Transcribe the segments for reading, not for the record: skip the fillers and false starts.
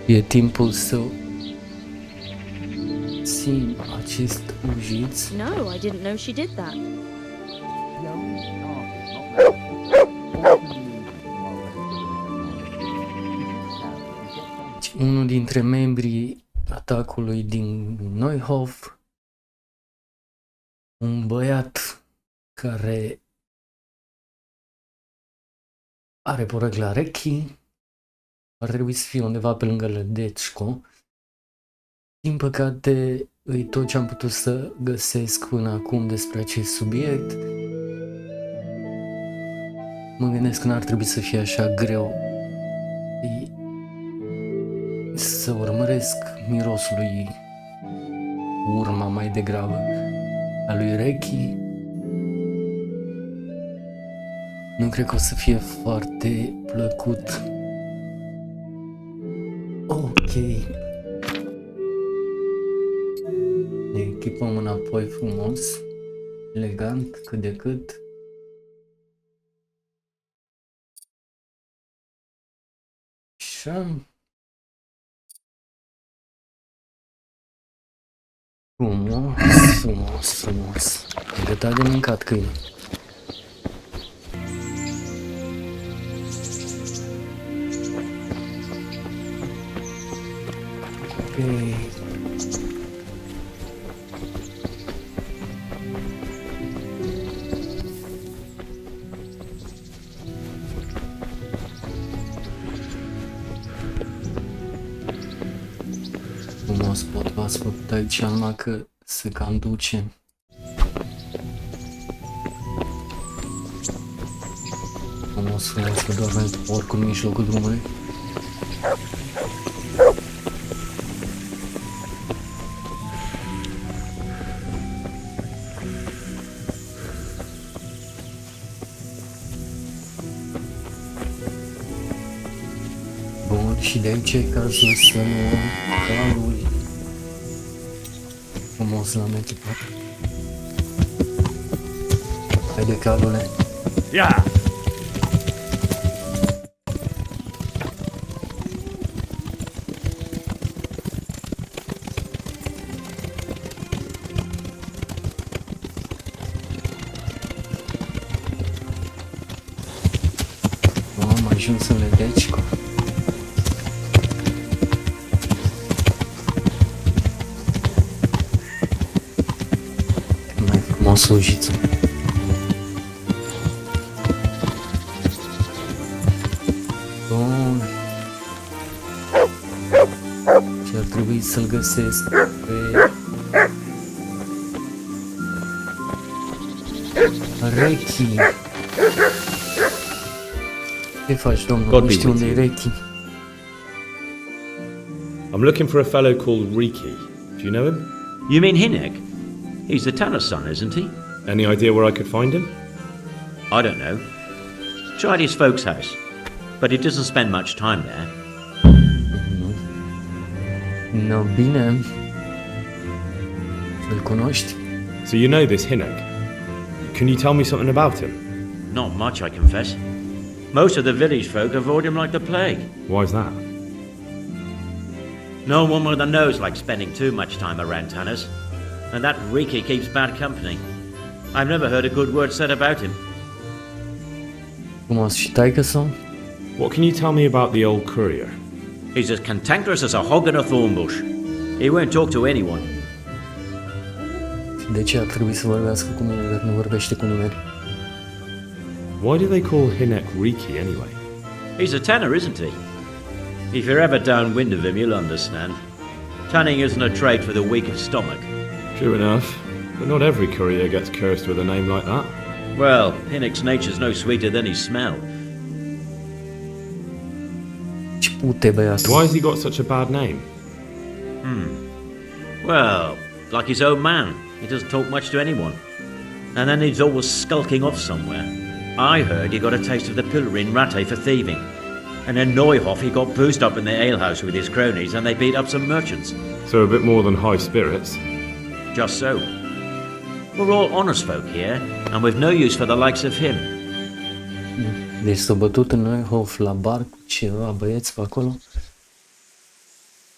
E timpul să țin acest ujiț. No, I didn't know she did that. Unul dintre membrii atacului din Neuhof, un băiat care are porecla Reeky, ar trebui să fie undeva pe lângă Lădecco. Din păcate, e tot ce am putut să găsesc până acum despre acest subiect. Mă gândesc că n-ar trebui să fie așa greu să urmăresc mirosul lui, urma mai degrabă a lui Reeky. Nu cred că o să fie foarte plăcut. Ok. Ne echipăm înapoi frumos, elegant, cât de cât. Așa. Frumos. E gata de mâncat câine. Ok. Frumos, v-ați făcut aici numai că se cam duce. Frumos că doarme porcul în mijlocul drumului. Bun, și de aici e cazul să ne luăm calul. Frumos l-am echipat. Haide, calule. Ia! Am ajuns în Lădecco. Slujiță. Bun. Și ar trebui să-l găsesc pe Reeky. Ce faci, domnul? Nu știu unde e Reeky. I'm looking for a fellow called Reeky. Do you know him? You mean Hinek? He's the tanner's son, isn't he? Any idea where I could find him? I don't know. Tried his folks' house, but he doesn't spend much time there. No, bine. Îl cunoști? So you know this Hinek? Can you tell me something about him? Not much, I confess. Most of the village folk avoid him like the plague. Why's that? No one with a nose likes spending too much time around tanners. And that Reeky keeps bad company. I've never heard a good word said about him. Frumos, și taică-s-o? What can you tell me about the old courier? He's as cantankerous as a hog in a thorn bush. He won't talk to anyone. De ce ar trebui să vorbească cu mine dacă nu vorbește cu nimeni? Why do they call Hinek Reeky anyway? He's a tanner, isn't he? If you're ever downwind of him, you'll understand. Tanning isn't a trade for the weak of stomach. True enough, but not every courier gets cursed with a name like that. Well, Hinnick's nature's no sweeter than his smell. Ce pute, băiatul. Why has he got such a bad name? Well, like his own man, he doesn't talk much to anyone. And then he's always skulking off somewhere. I heard he got a taste of the pillory in Rattay for thieving. And in Neuhof he got boozed up in the alehouse with his cronies and they beat up some merchants. So a bit more than high spirits. Just so. We're all honest folk here, and we've no use for the likes of him. Deci s-a bătut în Neuhof la bar cu ceva băieți pe acolo?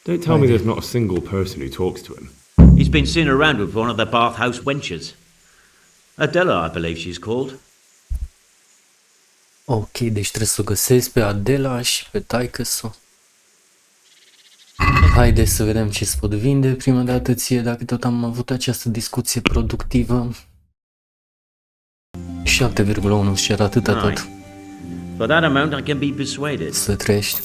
Don't tell me there's not a single person who talks to him. He's been seen around with one of the bathhouse wenches. Adela, I believe she's called. Ok, deci trebuie să o găsesc pe Adela și pe taică-s-o. Haide să vedem ce îți pot vinde prima dată ție, dacă tot am avut această discuție productivă. 7,1 și era atâta tot. For that amount I can be persuaded. Să trăiești.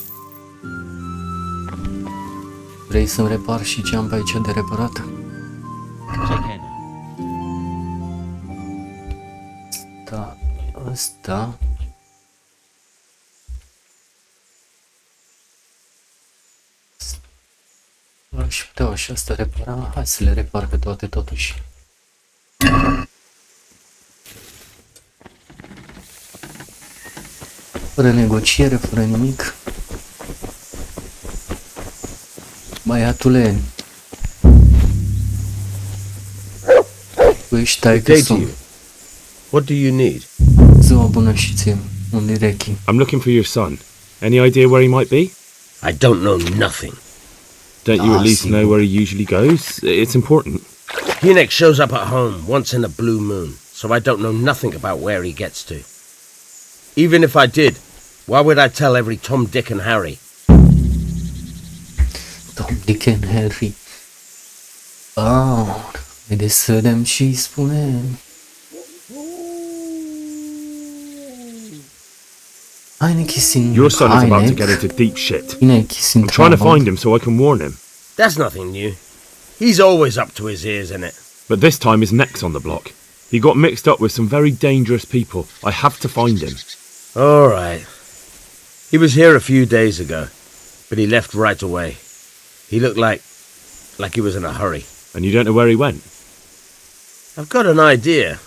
Vrei să-mi repar și ce am pe aici de reparat? Take care. Da, ăsta. Aș putea și asta repara. Hai să le repar pe toate totuși. Fără negociere, fără nimic. Băiatule, tu ești taică-s-o. What do you need? Ziua bună și ție, unde-i Reeky? I'm looking for your son. Any idea where he might be? I don't know nothing. Don't you at least know where he usually goes? It's important. Hinek shows up at home once in a blue moon, so I don't know nothing about where he gets to. Even if I did, why would I tell every Tom, Dick and Harry? Tom, Dick and Harry. Haideți să vedem ce îi spune. Your son is about to get into deep shit. I'm trying to find him so I can warn him. That's nothing new. He's always up to his ears in it. But this time his neck's on the block. He got mixed up with some very dangerous people. I have to find him. All right. He was here a few days ago, but he left right away. He looked like he was in a hurry. And you don't know where he went? I've got an idea,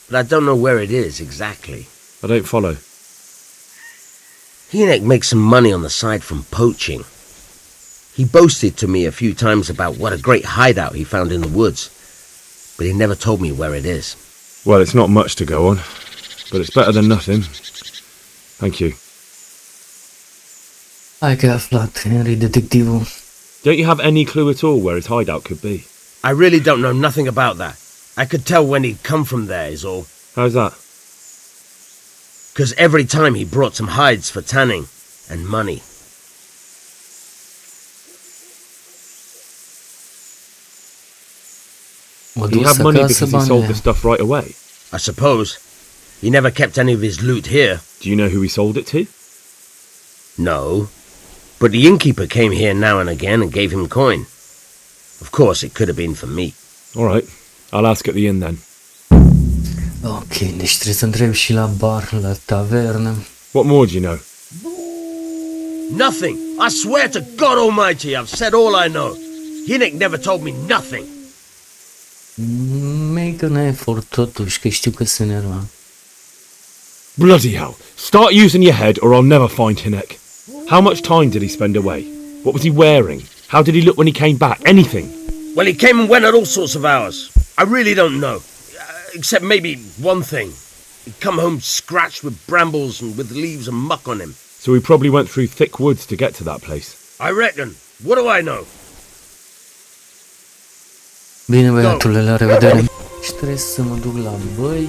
but I don't know where it is exactly. I don't follow. Hinek makes some money on the side from poaching. He boasted to me a few times about what a great hideout he found in the woods, but he never told me where it is. Well, it's not much to go on, but it's better than nothing. Thank you. Hai că ai aflat, Henry, detectivul. Don't you have any clue at all where his hideout could be? I really don't know nothing about that. I could tell when he'd come from there is all. How's that? Because every time he brought some hides for tanning and money. He had money because he sold the stuff right away. I suppose. He never kept any of his loot here. Do you know who he sold it to? No. But the innkeeper came here now and again and gave him coin. Of course, it could have been for me. All right. I'll ask at the inn then. Ok, deci trebuie să întreb și la bar, la tavernă. What more do you know? Nothing. I swear to God Almighty, I've said all I know. Hinek never told me nothing. Make an effort totuși, că știu că sunt nervat. Bloody hell. Start using your head or I'll never find Hinek. How much time did he spend away? What was he wearing? How did he look when he came back? Anything? Well, he came and went at all sorts of hours. I really don't know. Except maybe one thing. He'd come home scratched with brambles and with leaves and muck on him. So he probably went through thick woods to get to that place. I reckon. What do I know? Bine, băiatule, la revedere. Și trebuie să mă duc la băi.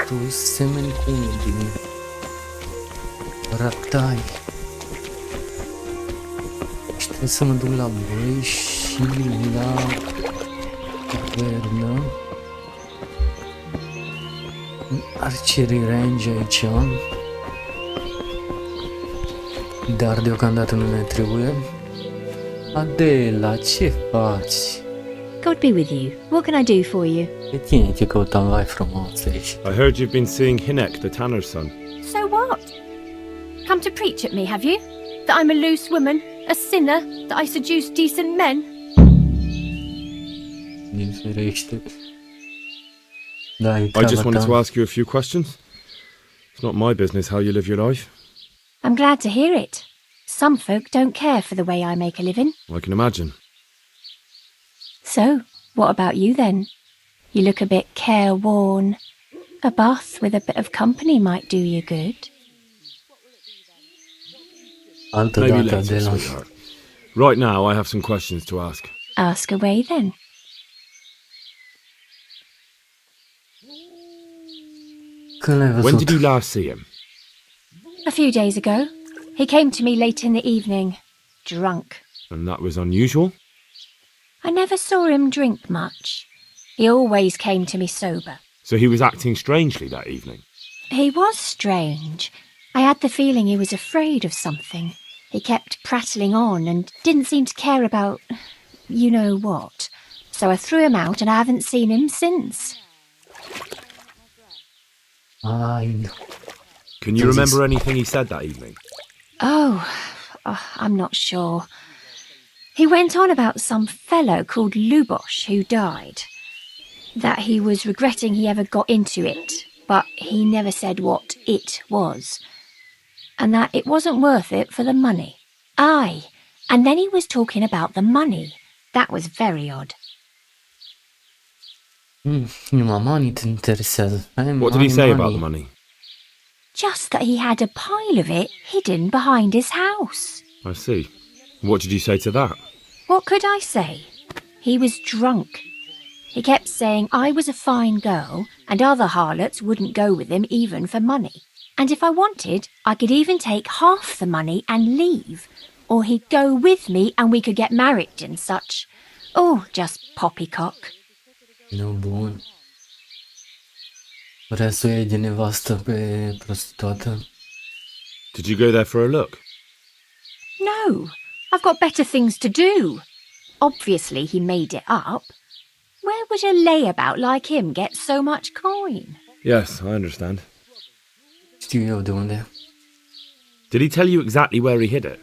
Tu semeni cu unul din raptai. Și trebuie să mă duc la băi și la tavernă. Archery range aici. Dar deocamdată nu ne trebuie. Adela, ce faci? God be with you. What can I do for you? Pe tine te căutam, vai frumos aici. I heard you've been seeing Hinek, the tanner's son. So what? Come to preach at me, have you? That I'm a loose woman, a sinner, that I seduce decent men? Din ferește. Da, I just wanted to ask you a few questions. It's not my business how you live your life. I'm glad to hear it. Some folk don't care for the way I make a living. I can imagine. So, what about you then? You look a bit careworn. A bath with a bit of company might do you good. Altă Maybe dată, later, Adela. sweetheart. Right now, I have some questions to ask. Ask away then. Când l-ai When văzut? did you last see him? A few days ago. He came to me late in the evening, drunk. And that was unusual? I never saw him drink much. He always came to me sober. So he was acting strangely that evening? He was strange. I had the feeling he was afraid of something. He kept prattling on and didn't seem to care about you know what. So I threw him out and I haven't seen him since. Ai, Can you remember anything he said that evening? Oh, I'm not sure. He went on about some fellow called Lubosh who died. That he was regretting he ever got into it, but he never said what it was. And that it wasn't worth it for the money. Aye, and then he was talking about the money. That was very odd. numai money te interesează. What did he say about the money? Just that he had a pile of it hidden behind his house. I see. What did you say to that? What could I say? He was drunk. He kept saying I was a fine girl and other harlots wouldn't go with him even for money. And if I wanted, I could even take half the money and leave. Or he'd go with me and we could get married and such. Oh, just poppycock. Nu, bun. Vrea să o iei de nevastă pe prostituată? Did you go there for a look? No, I've got better things to do. Obviously he made it up. Where would a layabout like him get so much coin? Yes, I understand. Știu eu de unde. Did he tell you exactly where he hid it?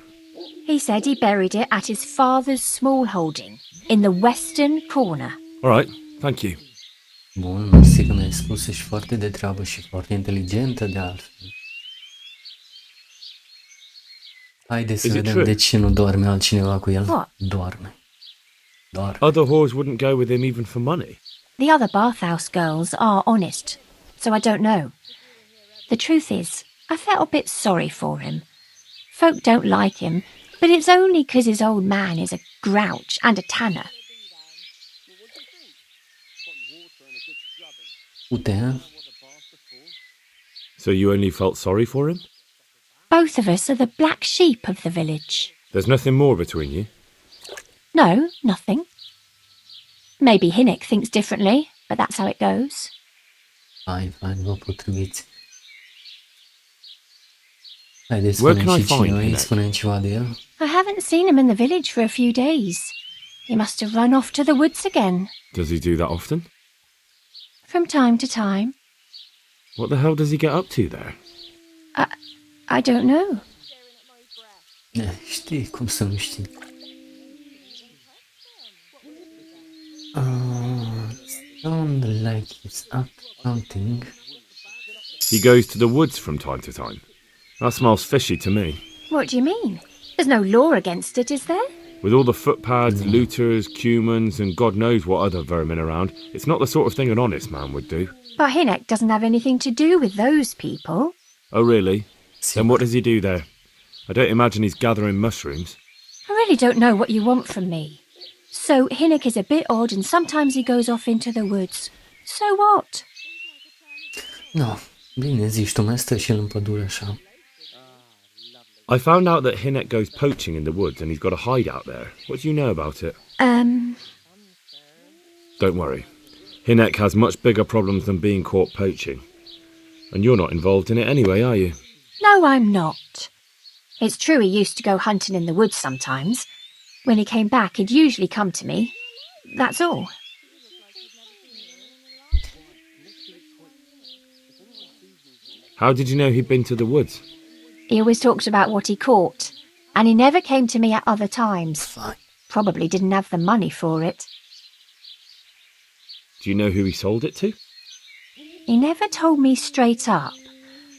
He said he buried it at his father's small holding, in the western corner. All right, thank you. Bun, mersi că mi-ai spus, ești foarte de treabă și foarte inteligentă de altfel. Haide să Is it vedem true? de ce nu doarme altcineva cu el. What? Doarme. Doarme. Other whores wouldn't go with him even for money. The other bathhouse girls are honest, so I don't know. The truth is, I felt a bit sorry for him. Folk don't like him, but it's only 'cause his old man is a grouch and a tanner. Uite, So you only felt sorry for him? Both of us are the black sheep of the village. There's nothing more between you? No, nothing. Maybe Hinnick thinks differently, but that's how it goes. fain, vă potriviți. Haide, Where spune can I și find cine e, Hinnick? spune ceva de el. I haven't seen him in the village for a few days. He must have run off to the woods again. Does he do that often? From time to time. What the hell does he get up to there? I don't know. Știi cum să nu știi. Sound like he's up something. He goes to the woods from time to time. That smells fishy to me. What do you mean? There's no law against it, is there? With all the footpads, looters, cumans, and God knows what other vermin around, it's not the sort of thing an honest man would do. But Hinnick doesn't have anything to do with those people. Oh, really? Then what does he do there? I don't imagine he's gathering mushrooms. I really don't know what you want from me. So Hinnick is a bit odd and sometimes he goes off into the woods. So what? No, bine zici, tu mai stă și el în pădure așa. I found out that Hinnick goes poaching in the woods and he's got a hideout there. What do you know about it? Don't worry. Hinnick has much bigger problems than being caught poaching. And you're not involved in it anyway, are you? No, I'm not. It's true he used to go hunting in the woods sometimes. When he came back, he'd usually come to me. That's all. How did you know he'd been to the woods? He always talked about what he caught, and he never came to me at other times. Fine. Probably didn't have the money for it. Do you know who he sold it to? He never told me straight up.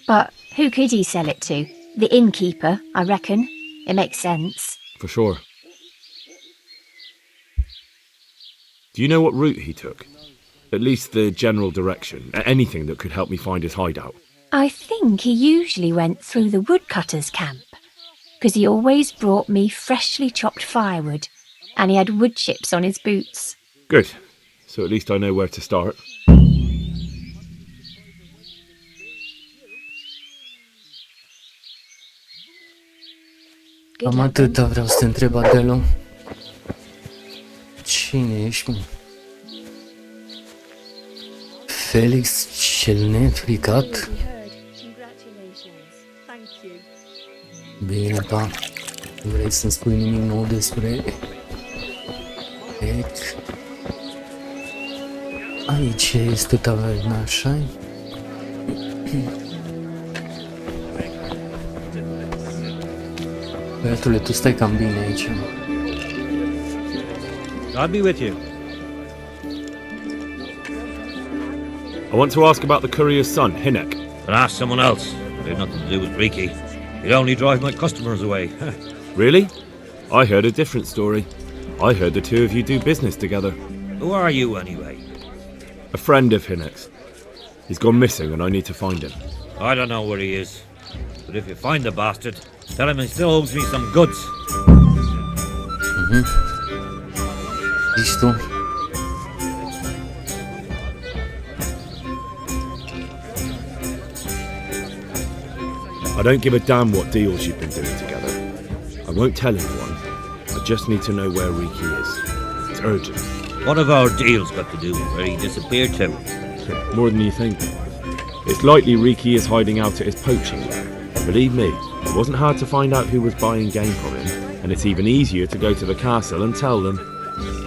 But who could he sell it to? The innkeeper, I reckon. It makes sense. For sure. Do you know what route he took? At least the general direction. Anything that could help me find his hideout. I think he usually went through the woodcutter's camp. because he always brought me freshly chopped firewood, and he had wood chips on his boots. Good. So at least I know where to start. Good Cam luck, then. atâta vreau să te întreb, Adelo. Cine ești, mă? Felix cel nefricat? Congratulations. Thank you. Bine, pa. Nu vrei să-mi spui nimic nou despre... Aici este taverna, așa? Băiatule, tu stai cam bine aici. God be with you. I want to ask about the courier's son, Hinek. But ask someone else. I have nothing to do with Reeky. He'd only drive my customers away. Really? I heard a different story. I heard the two of you do business together. Who are you, anyway? A friend of Hinek's. He's gone missing and I need to find him. I don't know where he is. But if you find the bastard, tell him he still owes me some goods. Ești tu? I don't give a damn what deals you've been doing together. I won't tell anyone. I just need to know where Reeky is. It's urgent. What have our deals got to do with where he disappeared to? More than you think. It's likely Reeky is hiding out at his poaching lair. Believe me, it wasn't hard to find out who was buying game from him, and it's even easier to go to the castle and tell them.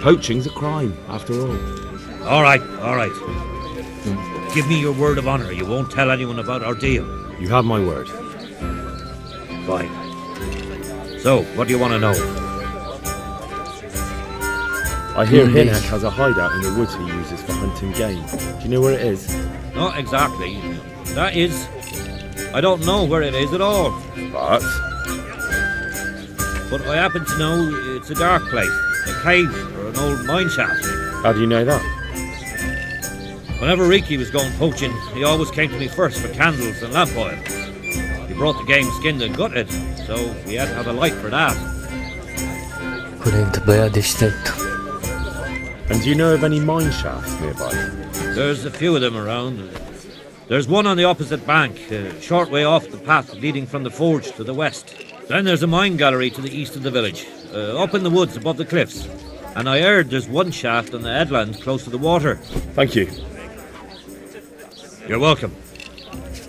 Poaching's a crime, after all. All right, all right. Give me your word of honor. You won't tell anyone about our deal. You have my word. Fine. So, what do you want to know? I hear Hmm. Hinek has a hideout in the woods he uses for hunting game. Do you know where it is? Not exactly. That is... I don't know where it is at all. But But I happen to know it's a dark place. A cave or an old mine shaft. how do you know that? Whenever Reeky was going poaching, he always came to me first for candles and lamp oil. He brought the game skinned and gutted, so we had to have a light for that. Corect, băiat deștept. And do you know of any mine shafts nearby? There's a few of them around. There's one on the opposite bank, a short way off the path leading from the forge to the west. Then there's a mine gallery to the east of the village, up in the woods above the cliffs. And I heard there's one shaft on the headland close to the water. Thank you. You're welcome.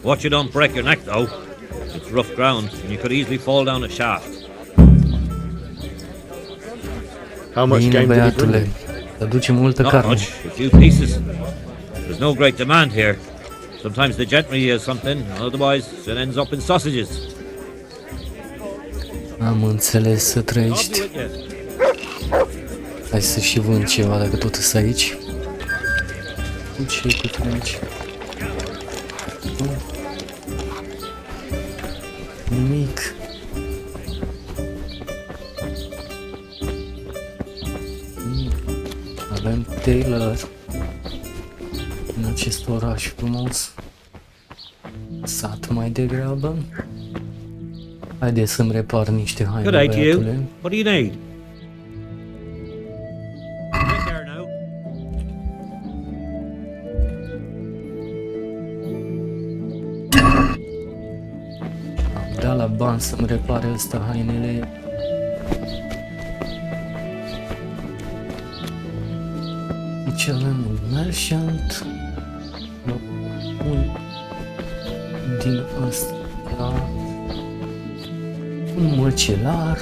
Watch you don't break your neck, though. It's rough ground, and you could easily fall down a shaft. How much Bine, game did he bring băiatule. you? Aduce multă Not carne. much, a few pieces. There's no great demand here. Sometimes the gentry has something, otherwise it ends up in sausages. Am înțeles, să I'll be trăiești. with you. Hai să și vând ceva dacă tot îs aici. Ce e cu tine aici? Nimic. Avem Taylor în acest oraș frumos. Sat mai degrabă. Haide să-mi repar niște haine, Good day to you. băiatule. What do you need? Right there now. Am dat la bani să-mi repare ăsta hainele. Aici avem un merchant. Un din ăsta. Un măcelar.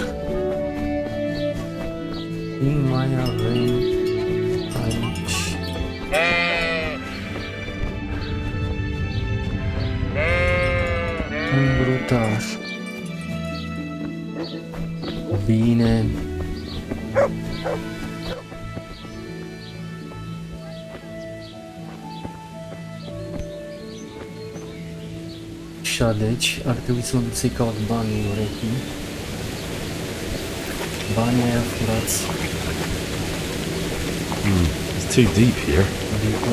Și mai avem aici. Un brutar. Bine. Așa, deci, ar trebui să mă duc să-i caut banii lui Reeky. Banii aia furați. It's too deep here. Adică...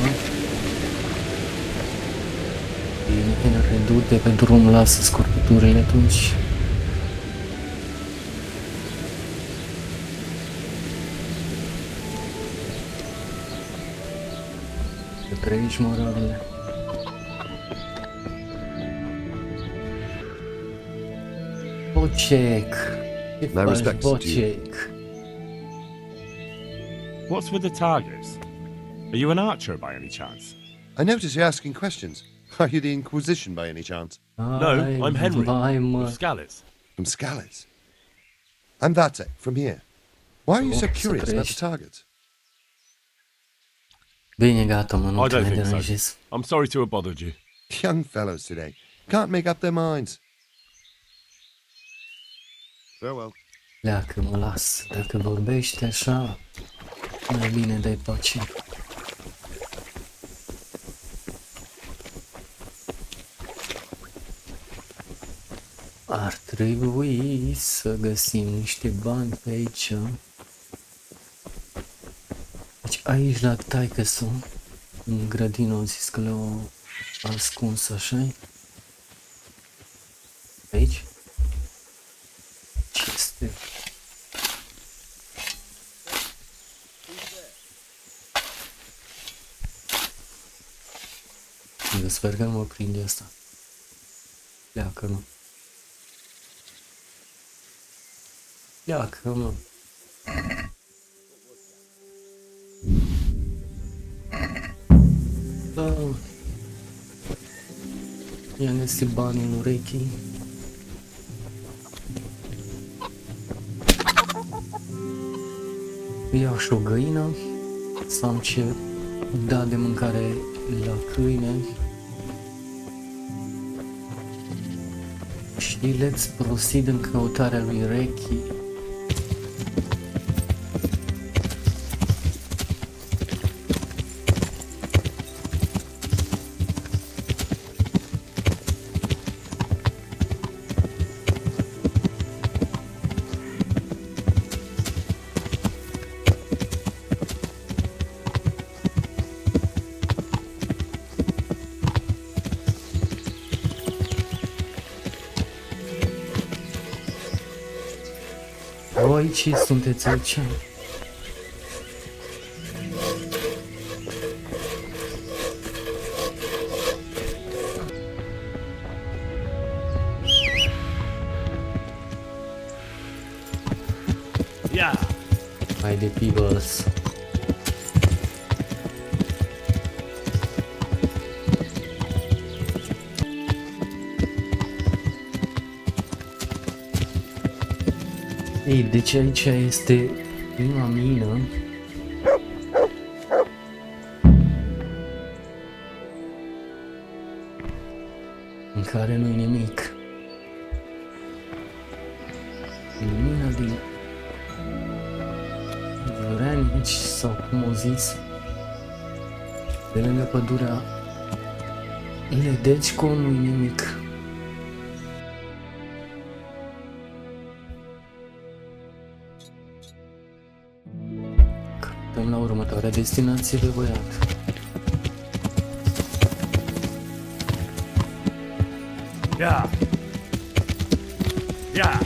Bine, redute pe drum, lasă scurturile atunci. trăiești moralele. Bocek! Ce My faci, respects to you. Bocek? What's with the targets? Are you an archer by any chance? I notice you're asking questions. Are you the Inquisition by any chance? No, I'm Henry. Vai, mă. Of Scallis. From Scallis? I'm Vatek, from here. Why are you so Oh, curious about the surprised. targets? Bine, gata, mă, nu I te don't mai think so. deranjez. I'm sorry to have bothered you. Young fellows today can't make up their minds. Farewell. Pleacă, mă, las. Dacă vorbești așa, mai bine dai pace. Ar trebui să găsim niște bani pe aici. Deci aici la taică-su, în grădină au zis că le-au ascuns așa-i. Aici? Ce este? Eu sper că nu mă prinde asta. Pleacă, mă. Pleacă, mă. Da. I-am găsit banii lui Reeky. Iau și o găină. Să am ce da de mâncare la câine. Și let's proceed în căutarea lui Reeky. Aici sunteți aici. Yeah. Hai de Peebles. Ei, deci aici este prima mină. În care nu-i nimic. E mina din Vranici, sau cum o zis, de lângă pădurea Ledecico, nu-i nimic. Căutăm la următoarea destinație de băiat. Yeah. Yeah.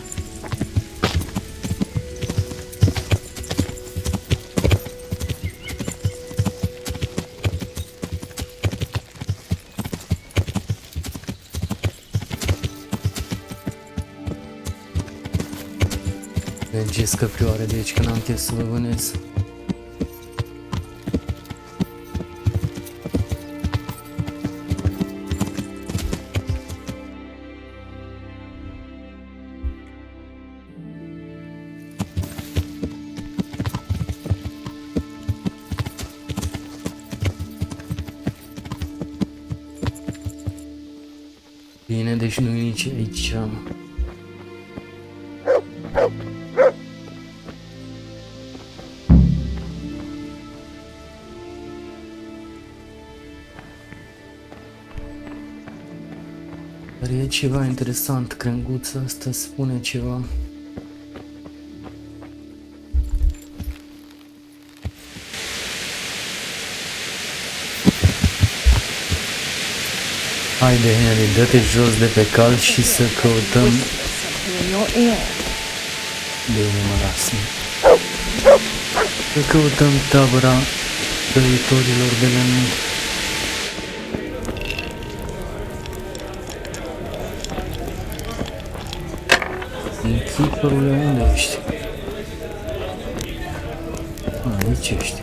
Mergeți căprioare de aici, că n-am chef să vă vânez. Bine, deci nu e nici aici. Dar e ceva interesant, crenguța asta spune ceva. Haide, Henry, dă-te jos de pe cal și să căutăm... Bine, mă lasă. Să căutăm tabăra trăitorilor de la noi. Flipperule, unde ești? Aici ești.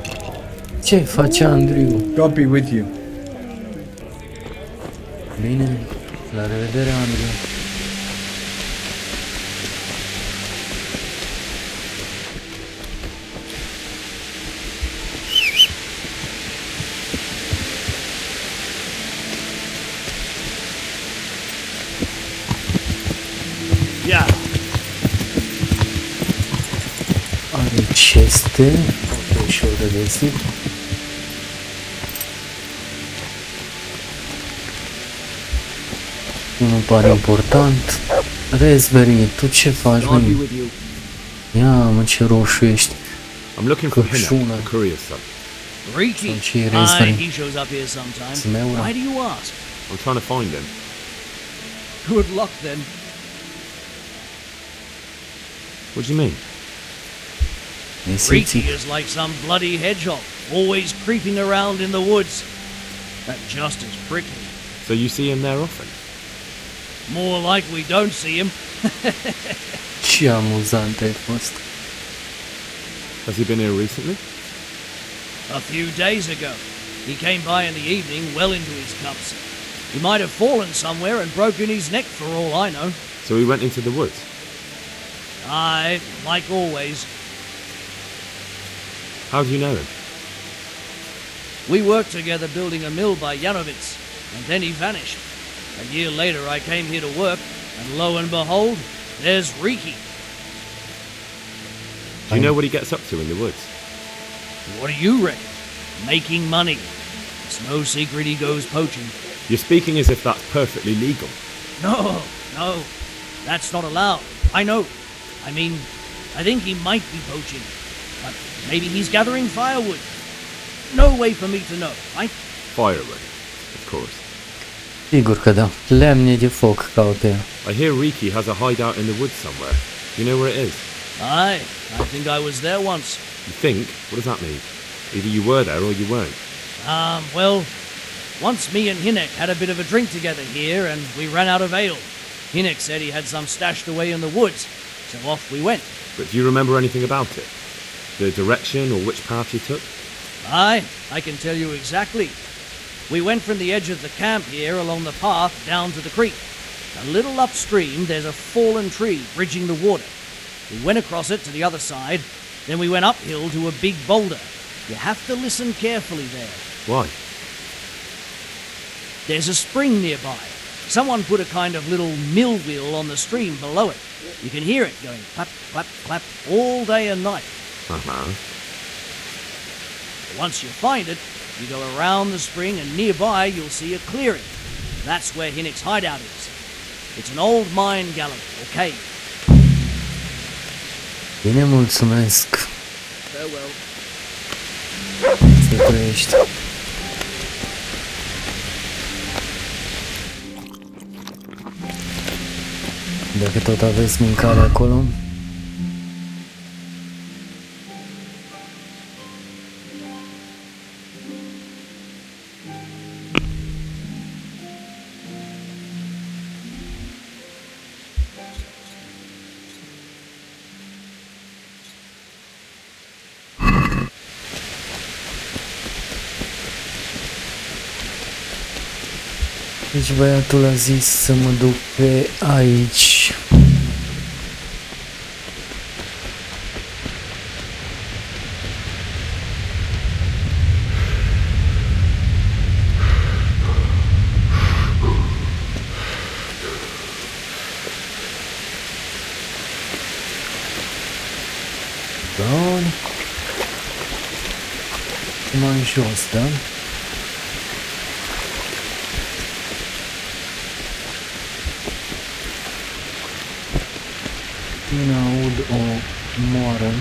Ce face Andrew? God be with you. Bine, la revedere, Andrew. Yeah. Are este foarte ușor de găsit. Nu pare important. Raspberry, tu ce faci, I'll be mă? with you. Ia, mă, ce roșu ești. I'm looking for Hinner, Căpșuna. the courier's son. Reeky. Sau ce e Raspberry? He shows up here sometimes. Zmeură. Why do you ask? I'm trying to find him. Good luck then. What do you mean? E Reeky simțit. is like some bloody hedgehog, always creeping around in the woods. That just as prickly. So you see him there often? More like we don't see him. Ce amuzant ai fost. Has he been here recently? A few days ago, he came by in the evening well into his cups. He might have fallen somewhere and broken his neck for all I know. So he went into the woods? Aye, like always. How do you know him? We worked together building a mill by Yanovitz, and then he vanished. A year later I came here to work, and lo and behold, there's Reeky. Do you know what he gets up to in the woods? What do you reckon? Making money. It's no secret he goes poaching. You're speaking as if that's perfectly legal. No, that's not allowed. I know. I mean, I think he might be poaching, but maybe he's gathering firewood. No way for me to know, right? Firewood, of course. Sigur că da. Lemne de foc caute. I hear Reeky has a hideout in the woods somewhere. Do you know where it is? Aye, I think I was there once. You think? What does that mean? Either you were there or you weren't. Well, once me and Hinek had a bit of a drink together here and we ran out of ale. Hinek said he had some stashed away in the woods, so off we went. But do you remember anything about it? The direction or which path you took? Aye, I can tell you exactly. We went from the edge of the camp here along the path down to the creek. A little upstream there's a fallen tree bridging the water. We went across it to the other side, then we went uphill to a big boulder. You have to listen carefully there. Why? There's a spring nearby. Someone put a kind of little mill wheel on the stream below it. You can hear it going clap, clap, clap all day and night. Uh-huh. Once you find it, you go around the spring and nearby you'll see a clearing. That's where Hinnick's hideout is. It's an old mine gallery or cave. Bine, mulțumesc. Farewell. Să trăiești. Dacă tot aveți mâncare acolo. Deci băiatul a zis să mă duc pe aici. Bun. Mai jos, da? Până aud o moară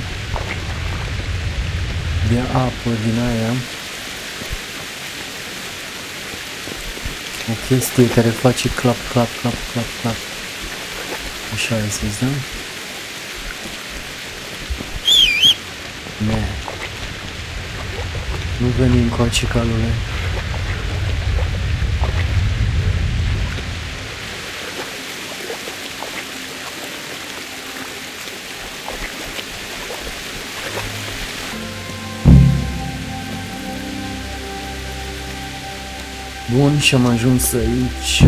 de apă din aia. O chestie care face clap, clap, clap, clap, clap. Așa ai zis, da? Ne. Nu venim cu acicalule. Bun, și am ajuns aici.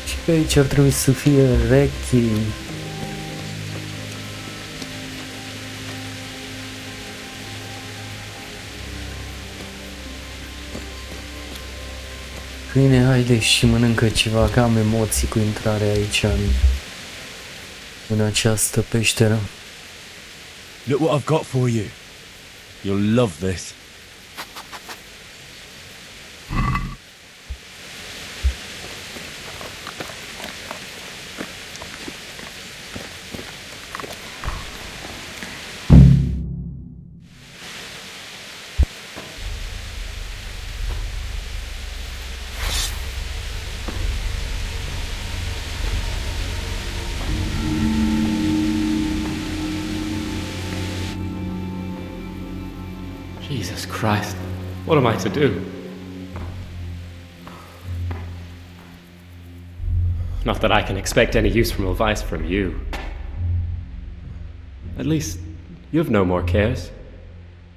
Și pe aici ar trebui să fie Reeky. Bine, haide și mănâncă ceva, că am emoții cu intrarea aici în această peșteră. Look what I've got for you. You'll love this. Jesus Christ, what am I to do? Not that I can expect any useful advice from you. At least, you've no more cares.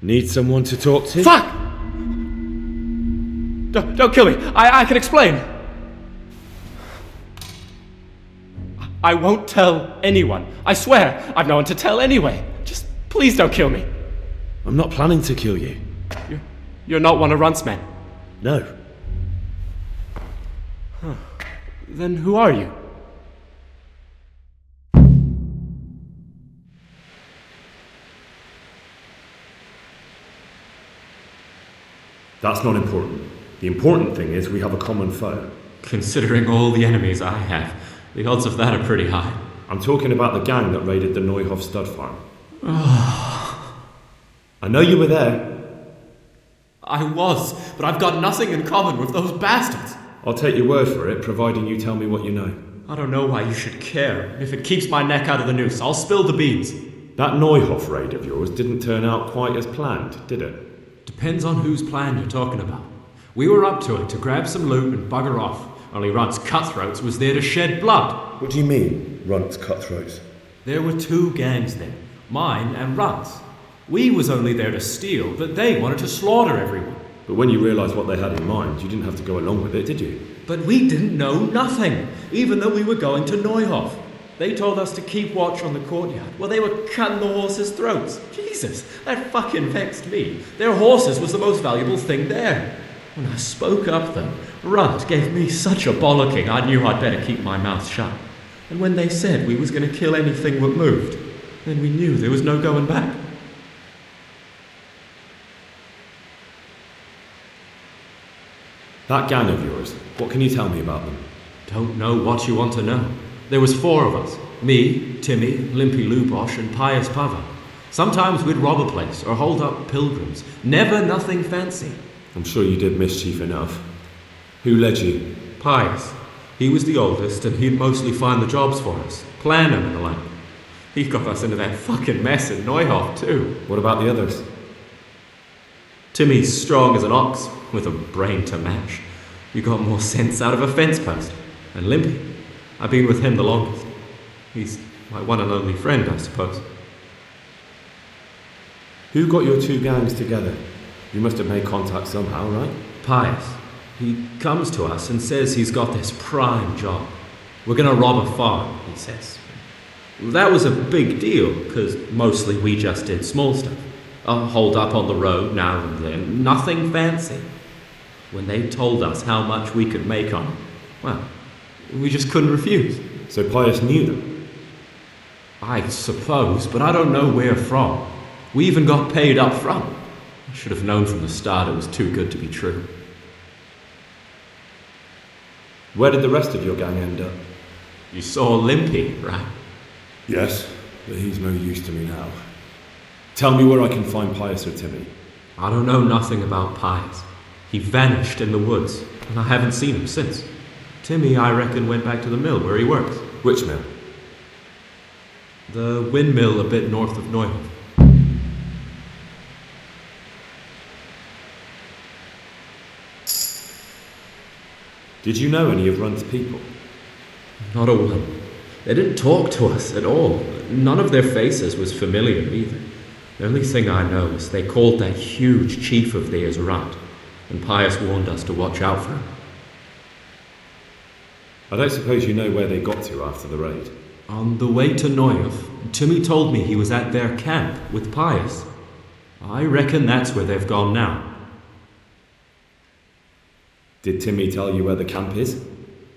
Need someone to talk to? Fuck! Don't kill me. I can explain. I won't tell anyone. I swear, I've no one to tell anyway. Just please don't kill me. I'm not planning to kill you. You're not one of Runt's men. No. Then who are you? That's not important. The important thing is we have a common foe. Considering all the enemies I have, the odds of that are pretty high. I'm talking about the gang that raided the Neuhof stud farm. I know you were there. I was, but I've got nothing in common with those bastards. I'll take your word for it, providing you tell me what you know. I don't know why you should care. If it keeps my neck out of the noose, I'll spill the beans. That Neuhof raid of yours didn't turn out quite as planned, did it? Depends on whose plan you're talking about. We were up to it to grab some loot and bugger off. Only Runt's cutthroats was there to shed blood. What do you mean, Runt's cutthroats? There were two gangs then, mine and Runt's. We was only there to steal, but they wanted to slaughter everyone. But when you realised what they had in mind, you didn't have to go along with it, did you? But we didn't know nothing, even though we were going to Neuhof. They told us to keep watch on the courtyard. Well, they were cutting the horses' throats. Jesus, that fucking vexed me. Their horses was the most valuable thing there. When I spoke up, though, Runt gave me such a bollocking I knew I'd better keep my mouth shut. And when they said we was going to kill anything that moved, then we knew there was no going back. That gang of yours, what can you tell me about them? Don't know what you want to know. There was four of us. Me, Timmy, Limpy Lubosh, and Pius Pava. Sometimes we'd rob a place or hold up pilgrims. Never nothing fancy. I'm sure you did mischief enough. Who led you? Pius. He was the oldest and he'd mostly find the jobs for us. Plan them and the like. He got us into that fucking mess in Neuhof too. What about the others? Timmy's strong as an ox, with a brain to match. You got more sense out of a fence post. And Limpy, I've been with him the longest. He's my one and only friend, I suppose. Who got your two gangs together? You must have made contact somehow, right? Pius. He comes to us and says he's got this prime job. We're gonna rob a farm, he says. That was a big deal, because mostly we just did small stuff. A hold up on the road now and then, nothing fancy. When they told us how much we could make on it, well, we just couldn't refuse. So Pius knew them? I suppose, but I don't know where from. We even got paid up front. I should have known from the start it was too good to be true. Where did the rest of your gang end up? You saw Limpy, right? Yes, but he's no use to me now. Tell me where I can find Pius or Timmy. I don't know nothing about Pius. He vanished in the woods, and I haven't seen him since. Timmy, I reckon, went back to the mill where he works. Which mill? The windmill a bit north of Neuhof. Did you know any of Runt's people? Not a one. They didn't talk to us at all. None of their faces was familiar either. The only thing I know is they called that huge chief of theirs Runt, and Pius warned us to watch out for him. I don't suppose you know where they got to after the raid? On the way to Neuhof, Timmy told me he was at their camp with Pius. I reckon that's where they've gone now. Did Timmy tell you where the camp is?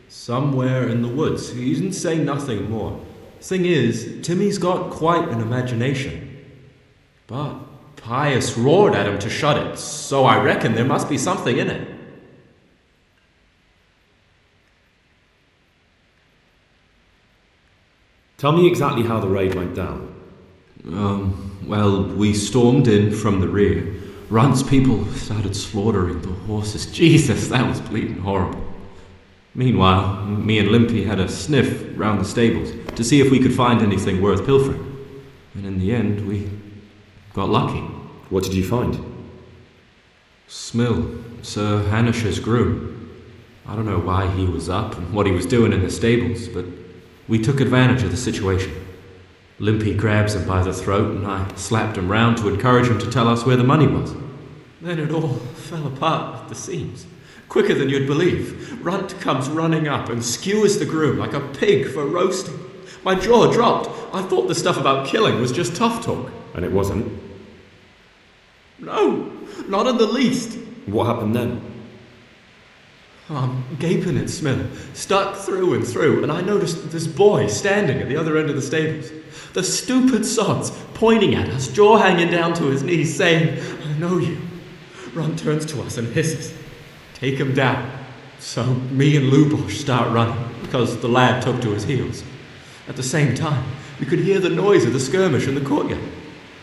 Somewhere in the woods. He didn't say nothing more. Thing is, Timmy's got quite an imagination. But Pius roared at him to shut it, so I reckon there must be something in it. Tell me exactly how the raid went down. Well, we stormed in from the rear. Runt's people started slaughtering the horses. Jesus, that was bleeding horrible. Meanwhile, me and Limpy had a sniff round the stables to see if we could find anything worth pilfering. And in the end, we got lucky. What did you find? Smill, Sir Hanish's groom. I don't know why he was up and what he was doing in the stables, but we took advantage of the situation. Limpy grabs him by the throat and I slapped him round to encourage him to tell us where the money was. Then it all fell apart at the seams. Quicker than you'd believe. Runt comes running up and skewers the groom like a pig for roasting. My jaw dropped. I thought the stuff about killing was just tough talk. And it wasn't? No, not in the least. What happened then? I'm gaping at Smill, stuck through and through, and I noticed this boy standing at the other end of the stables. The stupid sods pointing at us, jaw hanging down to his knees, saying, "I know you." Runt turns to us and hisses, "Take him down." So me and Lubosh start running, because the lad took to his heels. At the same time, we could hear the noise of the skirmish in the courtyard.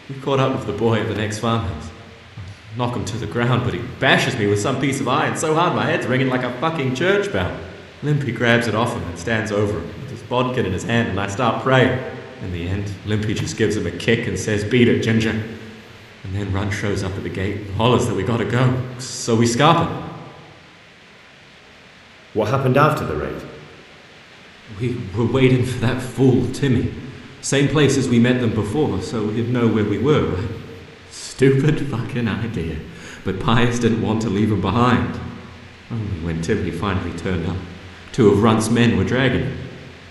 We caught up with the boy at the next farmhouse. Knock him to the ground, but he bashes me with some piece of iron so hard my head's ringing like a fucking church bell. Limpy grabs it off him and stands over him with his bodkin in his hand, and I start praying. In the end, Limpy just gives him a kick and says, "Beat it, Ginger." And then Runt shows up at the gate and hollers that we gotta go, so we scarp him. What happened after the raid? We were waiting for that fool, Timmy. Same place as we met them before, so he'd know where we were, right? Stupid fucking idea. But Pius didn't want to leave him behind. Only when Timmy finally turned up, two of Runt's men were dragging him.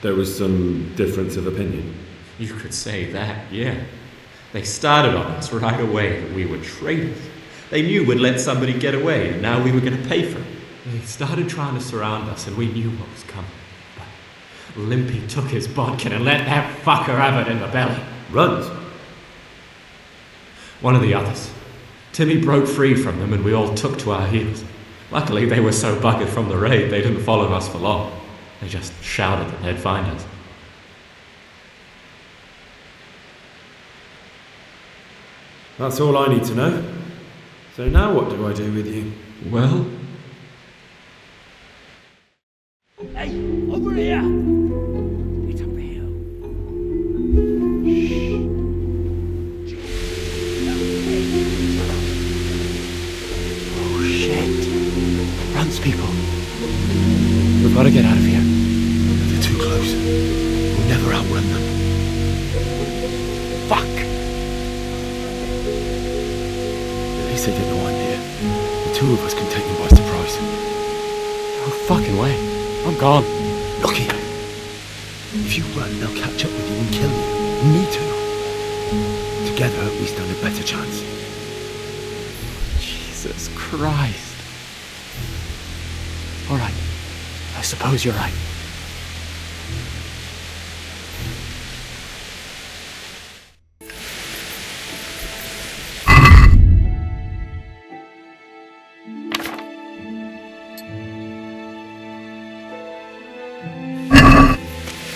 There was some difference of opinion. You could say that, yeah. They started on us right away that we were traitors. They knew we'd let somebody get away, and now we were going to pay for it. They started trying to surround us, and we knew what was coming. But Limpy took his bodkin and let that fucker have it in the belly. Runt? One of the others. Timmy broke free from them, and we all took to our heels. Luckily, they were so buggered from the raid, they didn't follow us for long. They just shouted that they'd find us. That's all I need to know. So now what do I do with you? Well... Hey, over here! It's over here. Oh shit. Runt's people. We've got to get out of here. They're too close. We'll never outrun them. Fuck! At least they didn't know I'm here. The two of us can take them by surprise. No fucking way. I'm gone. Look here. If you run, they'll catch up with you and kill you. Me too. Together, we stand a better chance. Jesus Christ. Alright. I suppose you're right.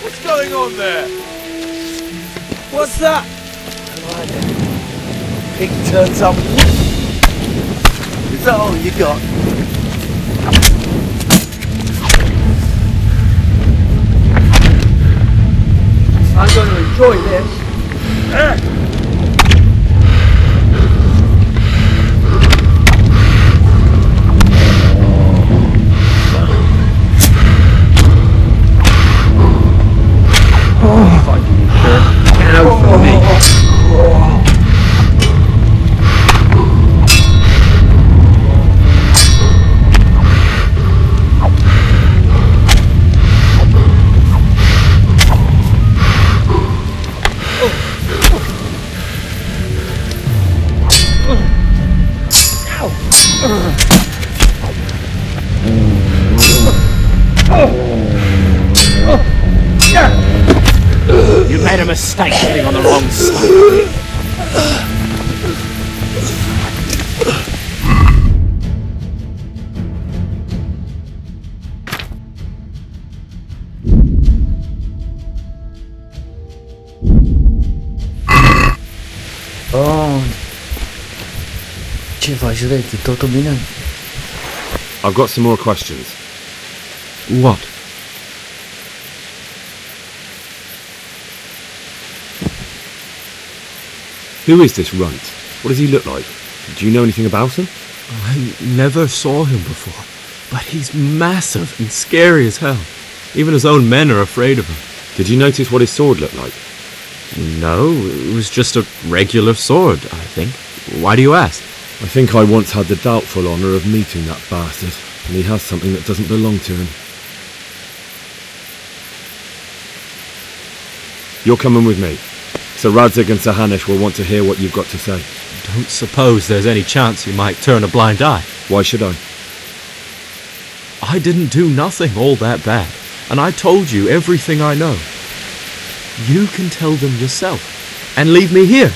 What's going on there? What's that? Pig turns up. Is that all you got? I'm going to enjoy this. You made a mistake getting on the wrong side. Oh. Ce faci, Reeky? Totul bine? I've got some more questions. What? Who is this runt? What does he look like? Do you know anything about him? I never saw him before, but he's massive and scary as hell. Even his own men are afraid of him. Did you notice what his sword looked like? No, it was just a regular sword, I think. Why do you ask? I think I once had the doubtful honour of meeting that bastard, and he has something that doesn't belong to him. You're coming with me. Sir Radzig and Sir Hanush will want to hear what you've got to say. Don't suppose there's any chance you might turn a blind eye. Why should I? I didn't do nothing all that bad, and I told you everything I know. You can tell them yourself, and leave me here,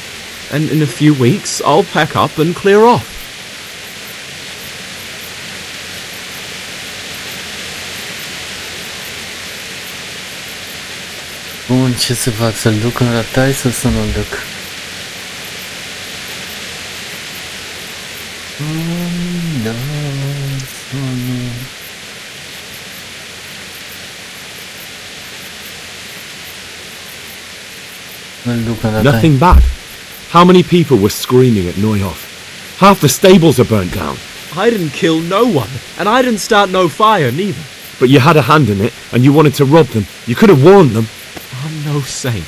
and in a few weeks I'll pack up and clear off. Bun, ce să fac? Să-l duc în ratai sau să nu-l duc? Da, sau nu? Îl duc în ratai. Nothing bad. How many people were screaming at Neuhof? Half the stables are burnt down. I didn't kill no one, and I didn't start no fire neither. But you had a hand in it, and you wanted to rob them. You could have warned them. I'm no saint,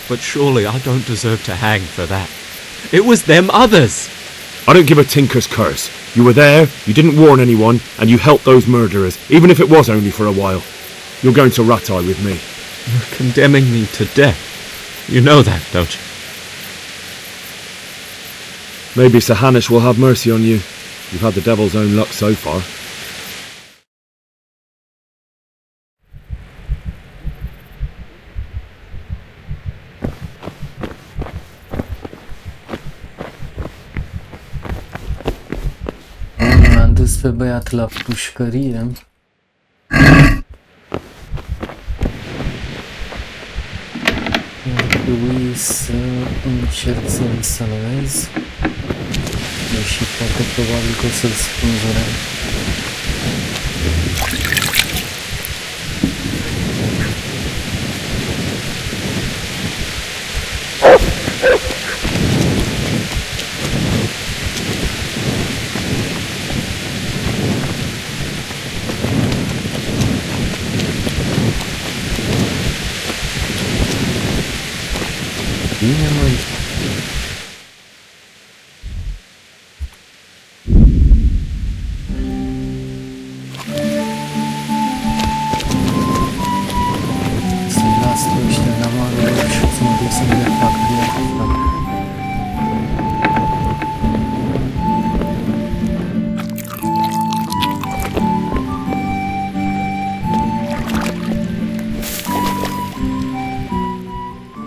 but surely I don't deserve to hang for that. It was them others. I don't give a tinker's curse. You were there, you didn't warn anyone, and you helped those murderers, even if it was only for a while. You're going to Ratai with me. You're condemning me to death. You know that, don't you? Maybe Sir Hanush will have mercy on you. You've had the devil's own luck so far. Am dus pe băiat la pușcărie. Ar trebui să încerc să-l salvez. Deși foarte probabil că o să-l spânzurăm. Bine, măi.